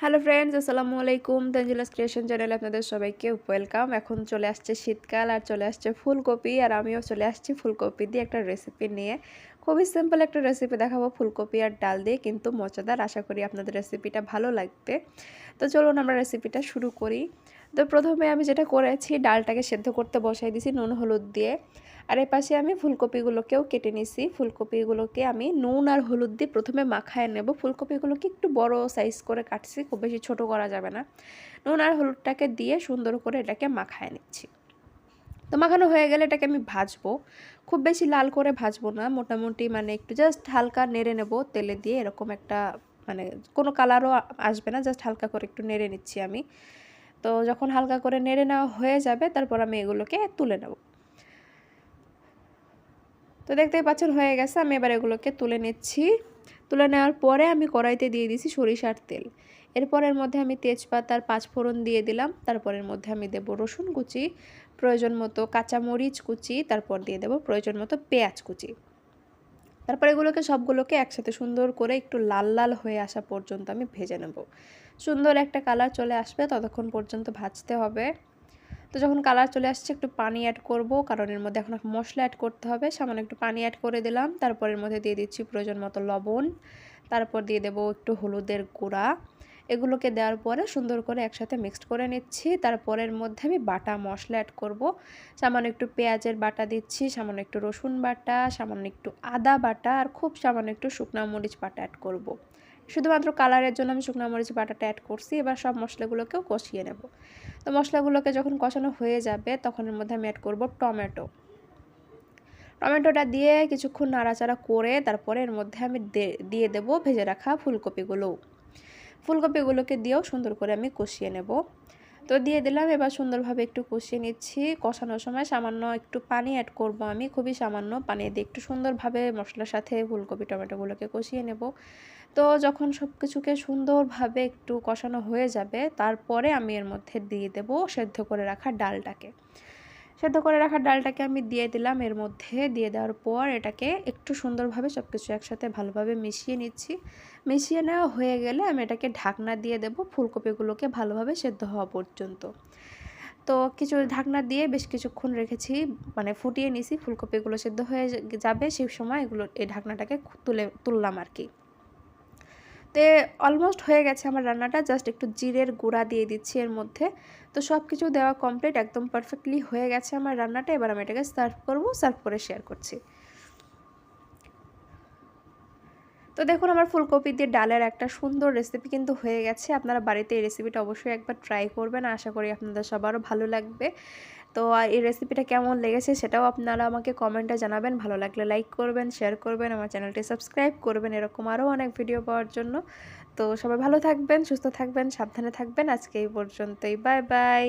Hello friends, আসসালামু আলাইকুম। তানজিলাস creation চ্যানেলে আপনাদের সবাইকে ওয়েলকাম। এখন চলে আসছে শীতকাল আর চলে আসছে ফুলকপি, আর আমিও চলে আসছি ফুলকপি দিয়ে একটা রেসিপি নিয়ে। খুবই সিম্পল একটা রেসিপি দেখাবো ফুলকপি আর ডাল দিয়ে, কিন্তু মজাদার। আশা করি আপনাদের রেসিপিটা ভালো লাগবে। তো চলুন আমরা রেসিপিটা শুরু করি। তো প্রথমে আমি যেটা করেছি, ডালটাকে সেদ্ধ করতে বসাই দিয়েছি নুন হলুদ দিয়ে। আর এর পাশে আমি ফুলকপিগুলোকেও কেটে নিছি। ফুলকপিগুলোকে আমি নুন আর হলুদ দিয়ে প্রথমে মাখায় নেব। ফুলকপিগুলোকে একটু বড় সাইজ করে কাটছি, খুব বেশি ছোট করা যাবে না। নুন আর হলুদটাকে দিয়ে সুন্দর করে এটাকে মাখায় নিচ্ছি। তো মাখানো হয়ে গেলে এটাকে আমি ভাজবো। খুব বেশি লাল করে ভাজবো না, মোটামুটি মানে একটু জাস্ট হালকা নেড়ে নেব তেলে দিয়ে। এরকম একটা মানে কোনো কালারও আসবে না, জাস্ট হালকা করে একটু নেড়ে নিচ্ছি আমি। তো যখন হালকা করে নেড়ে নেওয়া হয়ে যাবে, তারপর আমি এগুলোকে তুলে নেব। তো দেখতেই পাচ্ছেন হয়ে গেছে। আমি এবার এগুলোকে তুলে নিচ্ছি। তুলে নেওয়ার পরে আমি কড়াইতে দিয়ে দিছি সরিষার তেল। এরপর এর মধ্যে আমি তেজপাতার 5 ফোড়ন দিয়ে দিলাম। তারপরের মধ্যে আমি দেব রসুন কুচি, প্রয়োজন মতো কাঁচামরিচ কুচি, তারপর দিয়ে দেব প্রয়োজন মতো পেঁয়াজ কুচি। তারপর এগুলোকে সবগুলোকে একসাথে সুন্দর করে একটু লাল লাল হয়ে আসা পর্যন্ত আমি ভেজে নেব। সুন্দর একটা কালার চলে আসবে, ততক্ষণ পর্যন্ত ভাজতে হবে। তো যখন কালার চলে আসছে, একটু পানি অ্যাড করব, কারণ এর মধ্যে এখন মশলা অ্যাড করতে হবে। সামান্য একটু পানি অ্যাড করে দিলাম। তারপর এর মধ্যে দিয়ে দিচ্ছি প্রয়োজন মতো লবণ। তারপর দিয়ে দেব একটু হলুদের গুঁড়া। এগুলোকে দেওয়ার পরে সুন্দর করে একসাথে মিক্সড করে নিচ্ছি। তারপরের মধ্যে আমি বাটা মশলা অ্যাড করব। সামান্য একটু পেঁয়াজের বাটা দিচ্ছি, সামান্য একটু রসুন বাটা, সামান্য একটু আদা বাটা, আর খুব সামান্য একটু শুকনো মরিচ বাটা অ্যাড করব। শুধুমাত্র কালারের জন্য আমি শুকনো মরিচ বাটাটা অ্যাড করছি। এবার সব মশলাগুলোকেও কষিয়ে নেব। তো মশলাগুলোকে যখন কষানো হয়ে যাবে, তখন এর মধ্যে আমি অ্যাড করব টমেটোটা দিয়ে কিছুক্ষণ নাড়াচাড়া করে তারপরে এর মধ্যে আমি দিয়ে দেব ভেজে রাখা ফুলকপিগুলোকে দিয়েও সুন্দর করে আমি কষিয়ে নেব। তো দিয়ে দিলাম। এবার সুন্দরভাবে একটু কষিয়ে নিচ্ছি। কষানোর সময় সামান্য একটু পানি অ্যাড করব আমি, খুবই সামান্য পানি দিয়ে একটু সুন্দরভাবে মশলার সাথে ফুলকপি টমেটোগুলোকে কষিয়ে নেব। তো যখন সব কিছুকে সুন্দরভাবে একটু কষানো হয়ে যাবে, তারপরে আমি এর মধ্যে দিয়ে দেব সেদ্ধ করে রাখা ডালটাকে আমি দিয়ে দিলাম। এর মধ্যে দিয়ে দেওয়ার পর এটাকে একটু সুন্দরভাবে সব কিছু একসাথে ভালোভাবে মিশিয়ে নিচ্ছি। মিশিয়ে নেওয়া হয়ে গেলে আমি এটাকে ঢাকনা দিয়ে দেব ফুলকপিগুলোকে ভালোভাবে সেদ্ধ হওয়া পর্যন্ত। তো কিছু ঢাকনা দিয়ে বেশ কিছুক্ষণ রেখেছি, মানে ফুটিয়ে নিছি। ফুলকপিগুলো সেদ্ধ হয়ে যাবে সেই সময় এই ঢাকনাটাকে তুললাম আর কি। তো অলমোস্ট হয়ে গেছে আমার রান্নাটা। জাস্ট একটু জিরের গুঁড়া দিয়ে দিচ্ছি এর মধ্যে। তো সব কিছু দেওয়া কমপ্লিট, একদম পারফেক্টলি হয়ে গেছে আমার রান্নাটা। এবার আমি এটাকে সার্ভ করব, সার্ভ করে শেয়ার করছি। তো দেখুন, আমার ফুলকপি দিয়ে ডালের একটা সুন্দর রেসিপি কিন্তু হয়ে গেছে। আপনারা বাড়িতে এই রেসিপিটা অবশ্যই একবার ট্রাই করবেন। আশা করি আপনাদের সবারও ভালো লাগবে। তো এই রেসিপিটা কেমন লেগেছে সেটাও আপনারা আমাকে কমেন্টে জানাবেন। ভালো লাগলে লাইক করবেন, শেয়ার করবেন, আমার চ্যানেলটি সাবস্ক্রাইব করবেন এরকম আরও অনেক ভিডিও পাওয়ার জন্য। তো সবাই ভালো থাকবেন, সুস্থ থাকবেন, সাবধানে থাকবেন। আজকে এই পর্যন্তই। Bye bye.